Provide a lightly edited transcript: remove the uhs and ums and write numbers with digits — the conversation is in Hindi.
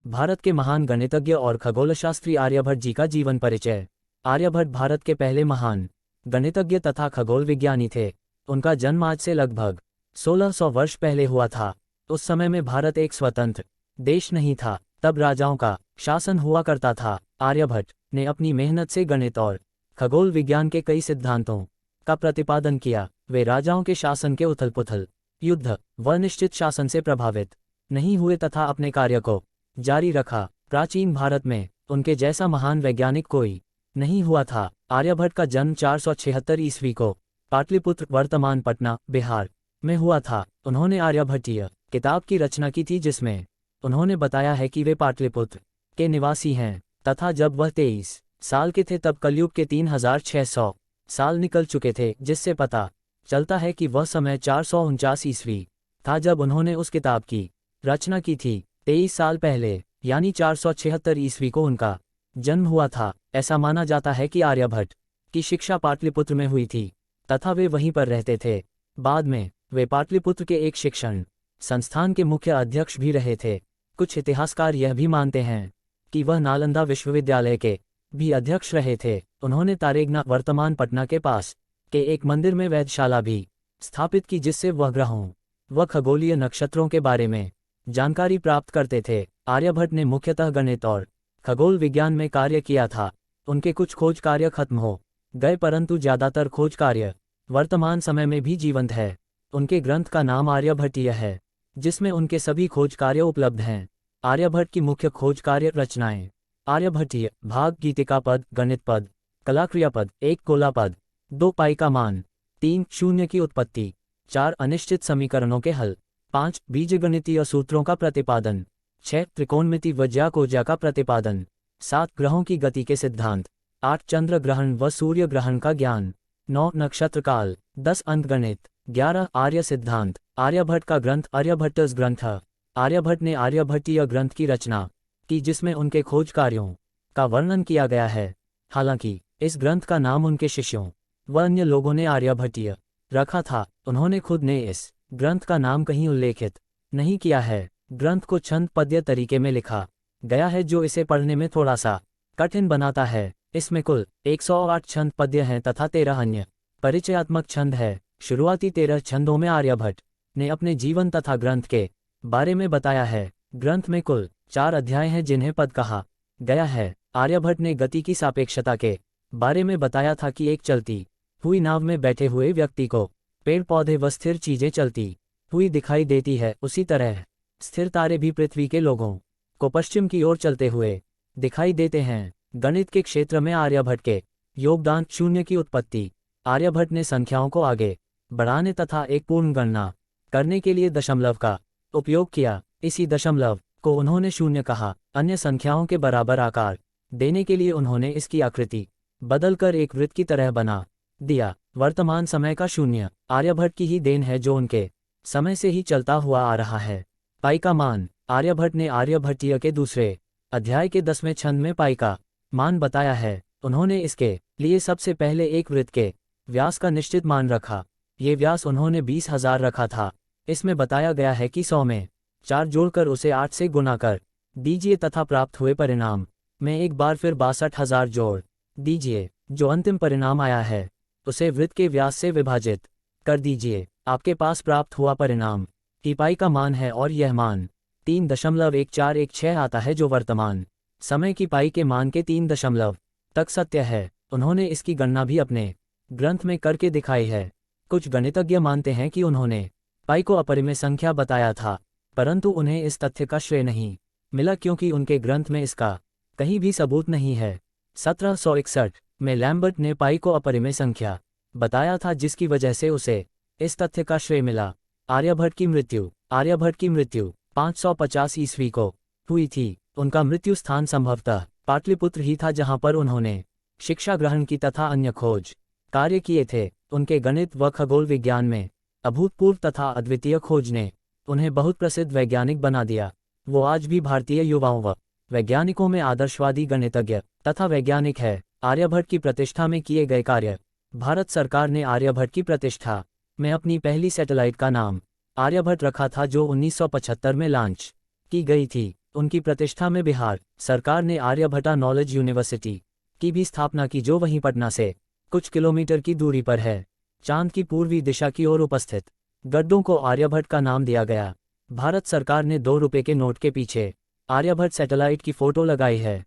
भारत के महान गणितज्ञ और खगोलशास्त्री आर्यभट्ट जी का जीवन परिचय। आर्यभट्ट भारत के पहले महान गणितज्ञ तथा खगोल विज्ञानी थे। उनका जन्म आज से लगभग 1600 वर्ष पहले हुआ था। उस समय में भारत एक स्वतंत्र देश नहीं था, तब राजाओं का शासन हुआ करता था। आर्यभट्ट ने अपनी मेहनत से गणित और खगोल विज्ञान के कई सिद्धांतों का प्रतिपादन किया। वे राजाओं के शासन के उथल-पुथल, युद्ध व निश्चित शासन से प्रभावित नहीं हुए तथा अपने कार्य को जारी रखा। प्राचीन भारत में उनके जैसा महान वैज्ञानिक कोई नहीं हुआ था। आर्यभट्ट का जन्म 476 ईस्वी को पाटलिपुत्र वर्तमान पटना बिहार में हुआ था। उन्होंने आर्यभट्टीय किताब की रचना की थी, जिसमें उन्होंने बताया है कि वे पाटलिपुत्र के निवासी हैं तथा जब वह 23 साल के थे तब कलयुग के 3600 साल निकल चुके थे, जिससे पता चलता है कि वह समय 449 ईस्वी था जब उन्होंने उस किताब की रचना की थी। 23 साल पहले यानी 476 ईस्वी को उनका जन्म हुआ था। ऐसा माना जाता है कि आर्यभट्ट की शिक्षा पाटलिपुत्र में हुई थी तथा वे वहीं पर रहते थे। बाद में वे पाटलिपुत्र के एक शिक्षण संस्थान के मुख्य अध्यक्ष भी रहे थे। कुछ इतिहासकार यह भी मानते हैं कि वह नालंदा विश्वविद्यालय के भी अध्यक्ष रहे थे। उन्होंने तारेगना वर्तमान पटना के पास के एक मंदिर में वेधशाला भी स्थापित की, जिससे वह ग्रहों व खगोलीय नक्षत्रों के बारे में जानकारी प्राप्त करते थे। आर्यभट्ट ने मुख्यतः गणित और खगोल विज्ञान में कार्य किया था। उनके कुछ खोज कार्य खत्म हो गए, परंतु ज्यादातर खोज कार्य वर्तमान समय में भी जीवंत है। उनके ग्रंथ का नाम आर्यभट्टीय है, जिसमें उनके सभी खोज कार्य उपलब्ध हैं। आर्यभट्ट की मुख्य खोज कार्य रचनाएं: आर्यभट्टीय भाग, गीतिका पद, गणित पद, कलाक्रिया पद, 1 गोला पद, 2 पाई का मान, 3 शून्य की उत्पत्ति, 4 अनिश्चित समीकरणों के हल, 5 बीजगणितीय सूत्रों का प्रतिपादन, 6 त्रिकोणमिति व ज्याकोज्या का प्रतिपादन, 7 ग्रहों की गति के सिद्धांत, 8 चंद्र ग्रहण व सूर्य ग्रहण का ज्ञान, 9 नक्षत्र काल, 10 अंकगणित, 11 आर्य सिद्धांत। आर्यभट्ट का ग्रंथ आर्यभट्टस ग्रंथ। आर्यभट्ट ने आर्यभट्टीय ग्रंथ की रचना की, जिसमें उनके खोज कार्यों का वर्णन किया गया है। हालांकि इस ग्रंथ का नाम उनके शिष्यों व अन्य लोगों ने आर्यभट्टीय रखा था। उन्होंने खुद ने इस ग्रंथ का नाम कहीं उल्लेखित नहीं किया है। ग्रंथ को छंद पद्य तरीके में लिखा गया है, जो इसे पढ़ने में थोड़ा सा कठिन बनाता है। इसमें कुल 108 छंद पद्य हैं तथा 13 अन्य परिचयात्मक छंद है। शुरुआती 13 छंदों में आर्यभट्ट ने अपने जीवन तथा ग्रंथ के बारे में बताया है। ग्रंथ में कुल 4 अध्याय हैं, जिन्हें पद कहा गया है। आर्यभट्ट ने गति की सापेक्षता के बारे में बताया था कि एक चलती हुई नाव में बैठे हुए व्यक्ति को पेड़ पौधे व स्थिर चीजें चलती हुई दिखाई देती है, उसी तरह स्थिर तारे भी पृथ्वी के लोगों को पश्चिम की ओर चलते हुए दिखाई देते हैं। गणित के क्षेत्र में आर्यभट्ट के योगदान: शून्य की उत्पत्ति। आर्यभट्ट ने संख्याओं को आगे बढ़ाने तथा एक पूर्ण गणना करने के लिए दशमलव का उपयोग किया। इसी दशमलव को उन्होंने शून्य कहा। अन्य संख्याओं के बराबर आकार देने के लिए उन्होंने इसकी आकृति बदलकर एक वृत्त की तरह बना दिया। वर्तमान समय का शून्य आर्यभट्ट की ही देन है, जो उनके समय से ही चलता हुआ आ रहा है। पाई का मान: आर्यभट्ट ने आर्यभट्टीय के दूसरे अध्याय के 10वें छंद में पाई का मान बताया है। उन्होंने इसके लिए सबसे पहले एक वृत्त के व्यास का निश्चित मान रखा। ये व्यास उन्होंने 20,000 रखा था। इसमें बताया गया है कि 100 में 4 जोड़कर उसे 8 से गुणा कर दीजिए तथा प्राप्त हुए परिणाम में एक बार फिर 62,000 जोड़ दीजिए। जो अंतिम परिणाम आया है उसे वृत्त के व्यास से विभाजित कर दीजिए। आपके पास प्राप्त हुआ परिणाम ही पाई का मान है और यह मान 3.1416 आता है, जो वर्तमान समय की पाई के मान के 3 दशमलव तक सत्य है। उन्होंने इसकी गणना भी अपने ग्रंथ में करके दिखाई है। कुछ गणितज्ञ मानते हैं कि उन्होंने पाई को अपरिमेय संख्या बताया था, परंतु उन्हें इस तथ्य का श्रेय नहीं मिला, क्योंकि उनके ग्रंथ में इसका कहीं भी सबूत नहीं है। 1761 में लैम्बर्ट ने पाई को अपरिमेय संख्या बताया था, जिसकी वजह से उसे इस तथ्य का श्रेय मिला। आर्यभट्ट की मृत्यु: आर्यभट्ट की मृत्यु 550 ईस्वी को हुई थी। उनका मृत्यु स्थान संभवतः पाटलिपुत्र ही था, जहां पर उन्होंने शिक्षा ग्रहण की तथा अन्य खोज कार्य किए थे। उनके गणित व खगोल विज्ञान में अभूतपूर्व तथा अद्वितीय खोज ने उन्हें बहुत प्रसिद्ध वैज्ञानिक बना दिया। वो आज भी भारतीय युवाओं व वैज्ञानिकों में आदर्शवादी गणितज्ञ तथा वैज्ञानिक है। आर्यभट्ट की प्रतिष्ठा में किए गए कार्य: भारत सरकार ने आर्यभट्ट की प्रतिष्ठा में अपनी पहली सैटेलाइट का नाम आर्यभट्ट रखा था, जो 1975 में लॉन्च की गई थी। उनकी प्रतिष्ठा में बिहार सरकार ने आर्यभट्टा नॉलेज यूनिवर्सिटी की भी स्थापना की, जो वहीं पटना से कुछ किलोमीटर की दूरी पर है। चांद की पूर्वी दिशा की ओर उपस्थित गड्ढों को आर्यभट्ट का नाम दिया गया। भारत सरकार ने 2 रुपये के नोट के पीछे आर्यभट्ट सैटेलाइट की फोटो लगाई है।